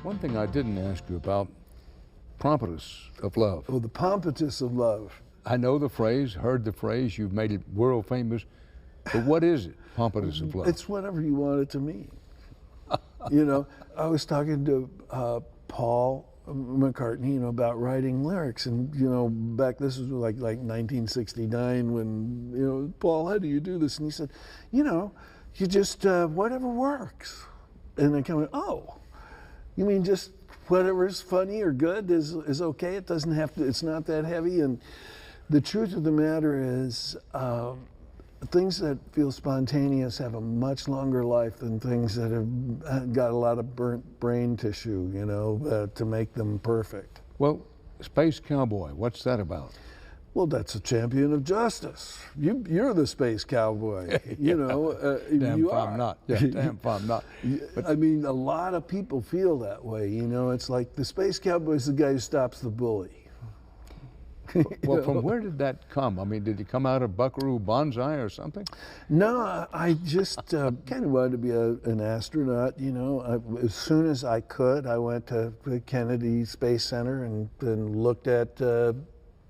One thing I didn't ask you about, Pompatus of Love. Oh, the Pompatus of Love. I know the phrase, heard the phrase, you've made it world famous, but what is it, Pompatus of Love? It's whatever you want it to mean. You know, I was talking to Paul McCartney, you know, about writing lyrics, and you know, this was like 1969 when, you know, Paul, how do you do this? And he said, you know, you just whatever works. And I kind of went, oh, you mean just whatever's funny or good is okay? It doesn't have to. It's not that heavy. And the truth of the matter is, things that feel spontaneous have a much longer life than things that have got a lot of burnt brain tissue, you know, to make them perfect. Well, Space Cowboy, what's that about? Well, that's a champion of justice. You're the space cowboy, you know. Damn you if are. I'm not. Yeah, damn if I'm not. But, I mean, a lot of people feel that way, you know. It's like the space cowboy is the guy who stops the bully. Well, from where did that come? I mean, did it come out of Buckaroo Banzai or something? No, I just kind of wanted to be an astronaut, you know. As soon as I could, I went to the Kennedy Space Center and looked at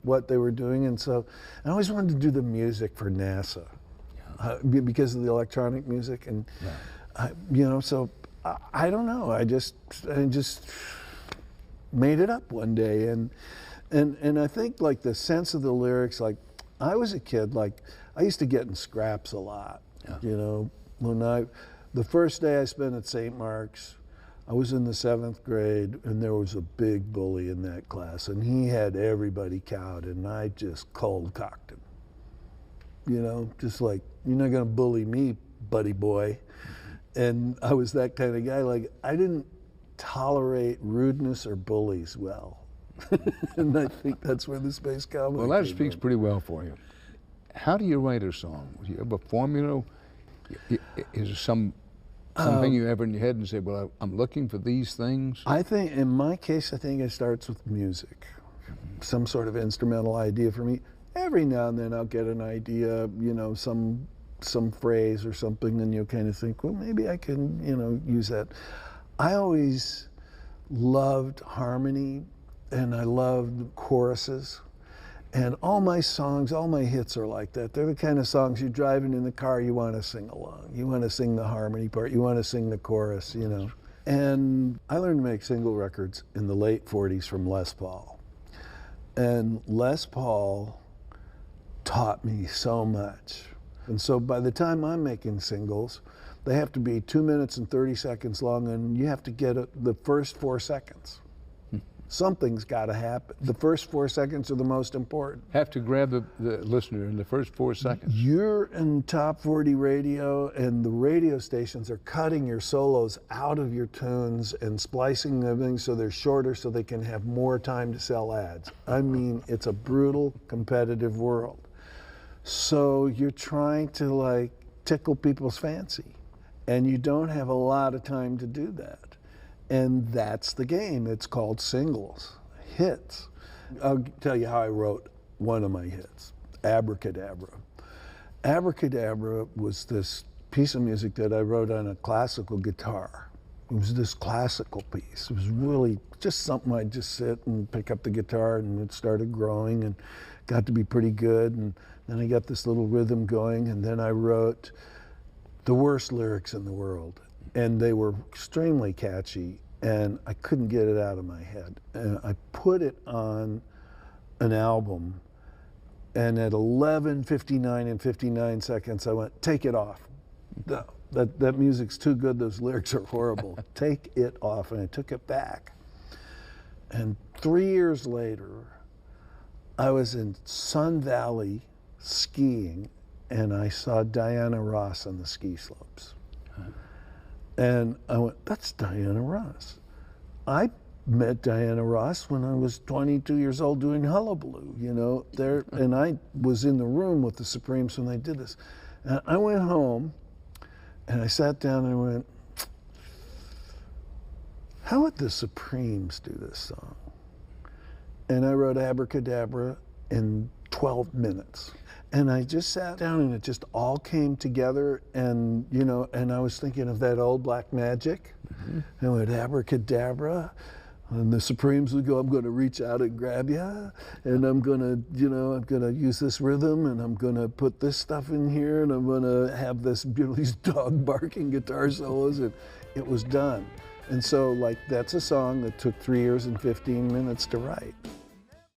what they were doing. And so I always wanted to do the music for NASA because of the electronic music. And, you know, so I don't know. I just made it up one day. And I think, like, the sense of the lyrics, like, I was a kid, like, I used to get in scraps a lot, you know. The first day I spent at St. Mark's, I was in the 7th grade, and there was a big bully in that class, and he had everybody cowed, and I just cold-cocked him. You know, just like, you're not gonna bully me, buddy boy. And I was that kind of guy. Like, I didn't tolerate rudeness or bullies well. And I think that's where the space cowboy Well, that speaks pretty well for you. How do you write a song? Do you have a formula? Is there something you have in your head and say, well, I'm looking for these things? I think, in my case, I think it starts with music. Some sort of instrumental idea for me. Every now and then I'll get an idea, you know, some phrase or something, and you'll kind of think, well, maybe I can, you know, use that. I always loved harmony, and I loved choruses. And all my songs, all my hits are like that. They're the kind of songs you're driving in the car, you want to sing along. You want to sing the harmony part, you want to sing the chorus, you know. And I learned to make single records in the late 40s from Les Paul. And Les Paul taught me so much. And so by the time I'm making singles, they have to be 2 minutes and 30 seconds long, and you have to get the first 4 seconds. Something's got to happen. The first 4 seconds are the most important. Have to grab the listener in the first 4 seconds. You're in top 40 radio, and the radio stations are cutting your solos out of your tunes and splicing them so they're shorter so they can have more time to sell ads. I mean, it's a brutal, competitive world. So you're trying to, like, tickle people's fancy, and you don't have a lot of time to do that. And that's the game. It's called singles, hits. I'll tell you how I wrote one of my hits, Abracadabra. Abracadabra was this piece of music that I wrote on a classical guitar. It was this classical piece. It was really just something I'd just sit and pick up the guitar, and it started growing and got to be pretty good. And then I got this little rhythm going, and then I wrote the worst lyrics in the world. And they were extremely catchy, and I couldn't get it out of my head. And I put it on an album, and at 11:59 and 59 seconds, I went, take it off. No, that music's too good, those lyrics are horrible. Take it off, and I took it back. And 3 years later, I was in Sun Valley skiing, and I saw Diana Ross on the ski slopes. And I went, that's Diana Ross. I met Diana Ross when I was 22 years old doing Hullabaloo, you know, there, and I was in the room with the Supremes when they did this. And I went home, and I sat down and I went, how would the Supremes do this song? And I wrote Abracadabra in 12 minutes. And I just sat down and it just all came together, and you know, and I was thinking of that old black magic, and with abracadabra, and the Supremes would go, I'm gonna reach out and grab ya, and I'm gonna, you know, I'm gonna use this rhythm, and I'm gonna put this stuff in here, and I'm gonna have this, you know, these dog barking guitar solos, and it was done. And so, like, that's a song that took 3 years and 15 minutes to write.